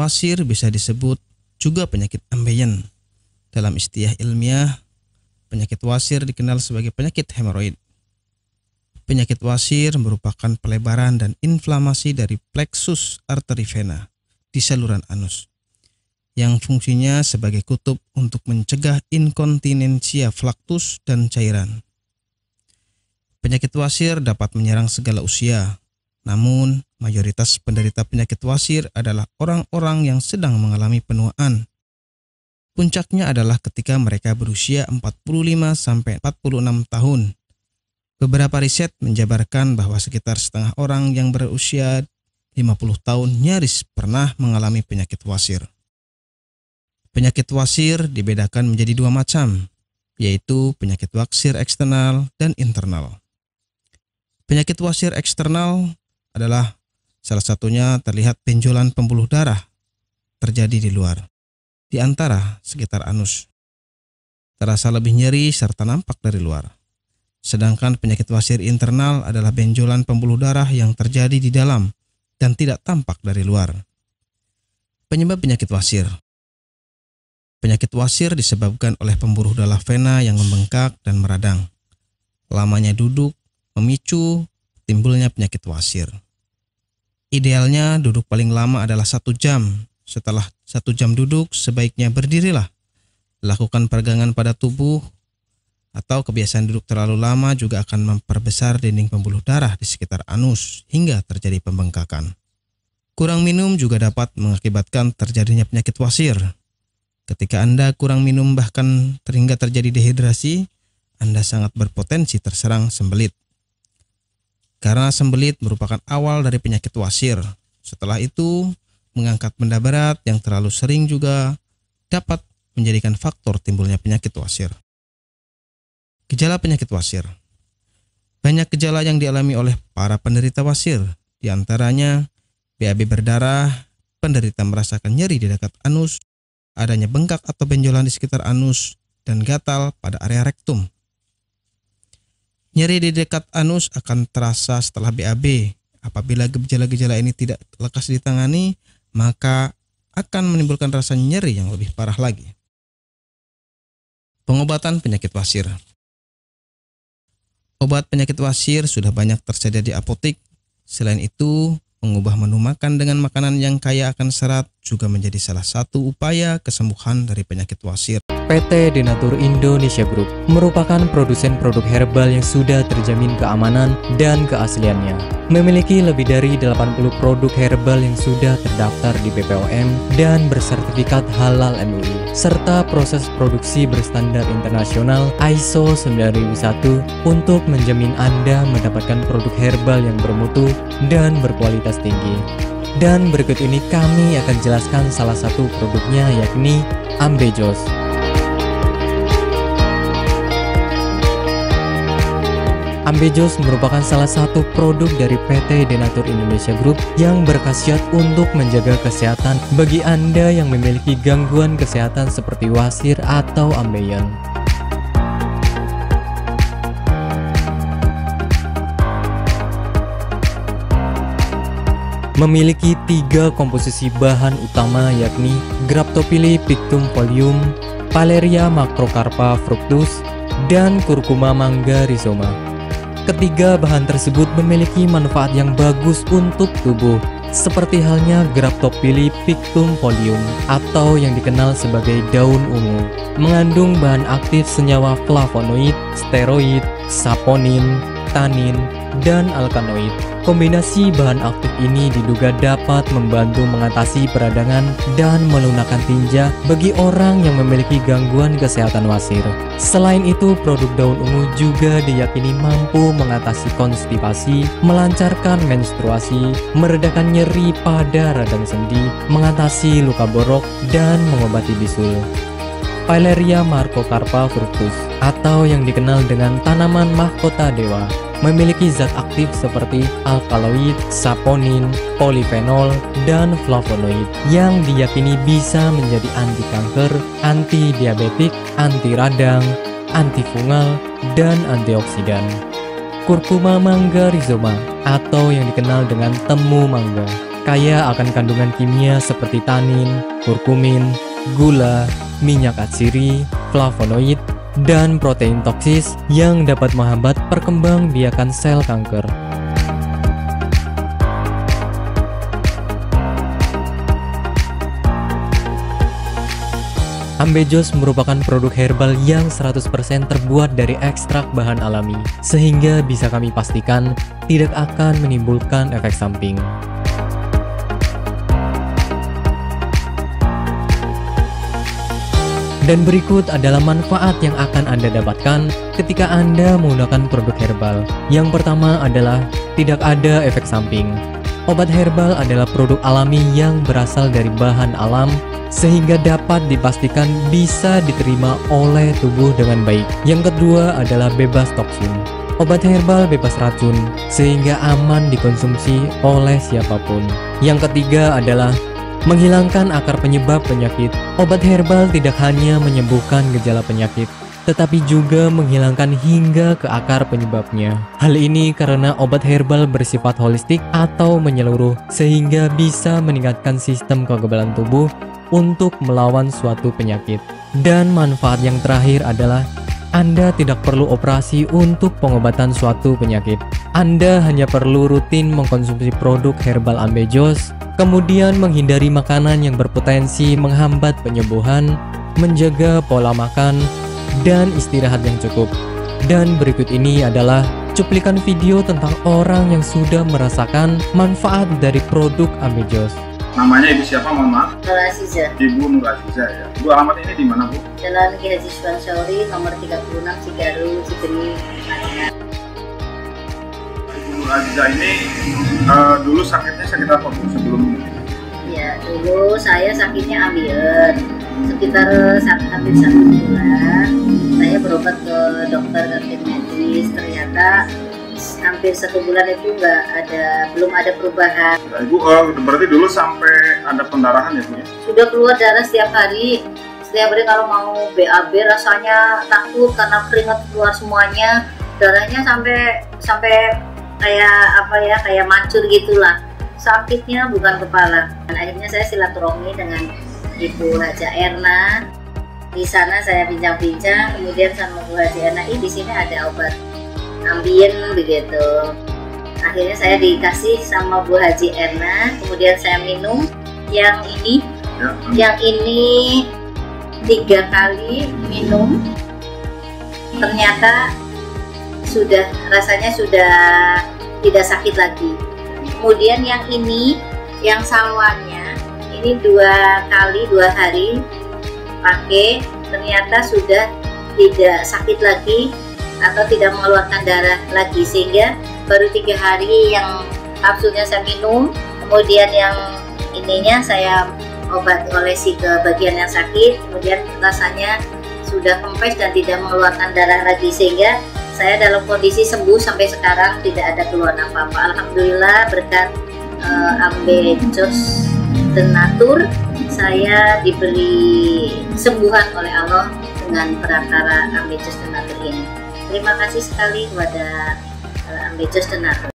wasir bisa disebut juga penyakit ambeien. Dalam istilah ilmiah, penyakit wasir dikenal sebagai penyakit hemoroid. Penyakit wasir merupakan pelebaran dan inflamasi dari plexus arteri vena di saluran anus, yang fungsinya sebagai kutub untuk mencegah inkontinensia flaktus dan cairan. Penyakit wasir dapat menyerang segala usia, namun mayoritas penderita penyakit wasir adalah orang-orang yang sedang mengalami penuaan. Puncaknya adalah ketika mereka berusia 45-46 tahun. Beberapa riset menjabarkan bahwa sekitar setengah orang yang berusia 50 tahun nyaris pernah mengalami penyakit wasir. Penyakit wasir dibedakan menjadi dua macam, yaitu penyakit wasir eksternal dan internal. Penyakit wasir eksternal adalah salah satunya terlihat benjolan pembuluh darah terjadi di luar, di antara sekitar anus. Terasa lebih nyeri serta nampak dari luar. Sedangkan penyakit wasir internal adalah benjolan pembuluh darah yang terjadi di dalam dan tidak tampak dari luar. Penyebab penyakit wasir. Penyakit wasir disebabkan oleh pembuluh darah vena yang membengkak dan meradang. Lamanya duduk memicu timbulnya penyakit wasir. Idealnya duduk paling lama adalah 1 jam. Setelah 1 jam duduk, sebaiknya berdirilah. Lakukan peregangan pada tubuh, atau kebiasaan duduk terlalu lama juga akan memperbesar dinding pembuluh darah di sekitar anus hingga terjadi pembengkakan. Kurang minum juga dapat mengakibatkan terjadinya penyakit wasir. Ketika Anda kurang minum bahkan hingga terjadi dehidrasi, Anda sangat berpotensi terserang sembelit. Karena sembelit merupakan awal dari penyakit wasir. Setelah itu, mengangkat benda berat yang terlalu sering juga dapat menjadikan faktor timbulnya penyakit wasir. Gejala penyakit wasir. Banyak gejala yang dialami oleh para penderita wasir. Di antaranya, BAB berdarah, penderita merasakan nyeri di dekat anus, adanya bengkak atau benjolan di sekitar anus, dan gatal pada area rektum. Nyeri di dekat anus akan terasa setelah BAB. Apabila gejala-gejala ini tidak lekas ditangani, maka akan menimbulkan rasa nyeri yang lebih parah lagi. Pengobatan penyakit wasir. Obat penyakit wasir sudah banyak tersedia di apotik. Selain itu, mengubah menu makan dengan makanan yang kaya akan serat juga menjadi salah satu upaya kesembuhan dari penyakit wasir. PT Denatur Indonesia Group merupakan produsen produk herbal yang sudah terjamin keamanan dan keasliannya. Memiliki lebih dari 80 produk herbal yang sudah terdaftar di BPOM dan bersertifikat halal MUI, serta proses produksi berstandar internasional ISO 9001 untuk menjamin Anda mendapatkan produk herbal yang bermutu dan berkualitas tinggi. Dan berikut ini kami akan jelaskan salah satu produknya, yakni Ambejos. Ambejos merupakan salah satu produk dari PT Denatur Indonesia Group yang berkhasiat untuk menjaga kesehatan bagi Anda yang memiliki gangguan kesehatan seperti wasir atau ambeien. Memiliki 3 komposisi bahan utama, yakni Graptophylle pictum folium, Paleria macrocarpa fructus, dan Curcuma mangga rhizoma. Ketiga bahan tersebut memiliki manfaat yang bagus untuk tubuh, seperti halnya Graptophylle pictum folium atau yang dikenal sebagai daun ungu. Mengandung bahan aktif senyawa flavonoid, steroid, saponin, tanin, dan alkaloid. Kombinasi bahan aktif ini diduga dapat membantu mengatasi peradangan dan melunakkan tinja bagi orang yang memiliki gangguan kesehatan wasir. Selain itu, produk daun ungu juga diyakini mampu mengatasi konstipasi, melancarkan menstruasi, meredakan nyeri pada radang sendi, mengatasi luka borok, dan mengobati bisul. Paleria macrocarpa fructus atau yang dikenal dengan tanaman mahkota dewa memiliki zat aktif seperti alkaloid, saponin, polifenol, dan flavonoid yang diyakini bisa menjadi anti kanker, anti diabetik, anti radang, antifungal, dan antioksidan. Curcuma mangga rhizoma atau yang dikenal dengan temu mangga kaya akan kandungan kimia seperti tanin, kurkumin, gula, minyak atsiri, flavonoid, dan protein toksis yang dapat menghambat perkembangbiakan sel kanker. Ambejos merupakan produk herbal yang 100% terbuat dari ekstrak bahan alami, sehingga bisa kami pastikan tidak akan menimbulkan efek samping. Dan berikut adalah manfaat yang akan Anda dapatkan ketika Anda menggunakan produk herbal. Yang pertama adalah tidak ada efek samping. Obat herbal adalah produk alami yang berasal dari bahan alam, sehingga dapat dipastikan bisa diterima oleh tubuh dengan baik. Yang kedua adalah bebas toksin. Obat herbal bebas racun, sehingga aman dikonsumsi oleh siapapun. Yang ketiga adalah menghilangkan akar penyebab penyakit. Obat herbal tidak hanya menyembuhkan gejala penyakit, tetapi juga menghilangkan hingga ke akar penyebabnya. Hal ini karena obat herbal bersifat holistik atau menyeluruh, sehingga bisa meningkatkan sistem kekebalan tubuh untuk melawan suatu penyakit. Dan manfaat yang terakhir adalah Anda tidak perlu operasi untuk pengobatan suatu penyakit. Anda hanya perlu rutin mengkonsumsi produk herbal Ambejos, kemudian menghindari makanan yang berpotensi menghambat penyembuhan, menjaga pola makan, dan istirahat yang cukup. Dan berikut ini adalah cuplikan video tentang orang yang sudah merasakan manfaat dari produk Ambejos. Namanya Ibu siapa, mohon maaf? Nur Aziza. Ibu Nur Aziza ya. Bu, alamat ini di mana, Bu? Jalan Ki Haji Suwansori, nomor 36, Cigaru, Cikini. Ibu Nur Aziza ini dulu sakitnya sakit apa, Bu, sebelum ini? Ya, dulu saya sakitnya ambeien. Sekitar hampir 1 bulan, saya berobat ke dokter kantin medis. Ternyata hampir 1 bulan itu belum ada perubahan. Nah, Ibu berarti dulu sampai ada pendarahan ya, Bu ya? Sudah keluar darah setiap hari. Setiap hari kalau mau BAB rasanya takut karena keringat keluar semuanya. Darahnya sampai kayak mancur gitulah. Sakitnya bukan kepala. Dan akhirnya saya silaturahmi dengan Ibu Haja Erna. Di sana saya bincang-bincang, kemudian sama Bu Haji Erna, di sini ada obat ambien begitu. Akhirnya saya dikasih sama Bu Haji Erna, kemudian saya minum yang ini. Yang ini 3 kali minum, ternyata rasanya sudah tidak sakit lagi. Kemudian yang ini, yang salwannya, ini 2 kali 2 hari pakai, ternyata sudah tidak sakit lagi atau tidak mengeluarkan darah lagi, sehingga baru 3 hari yang kapsulnya saya minum, kemudian yang ininya saya olesi ke bagian yang sakit, kemudian rasanya sudah kempes dan tidak mengeluarkan darah lagi, sehingga saya dalam kondisi sembuh sampai sekarang, tidak ada keluhan apa-apa. Alhamdulillah berkat Ambejos Tenatur, saya diberi sembuhan oleh Allah dengan perantara Ambejos Tenatur ini. Terima kasih sekali kepada Ambejos Tenatur.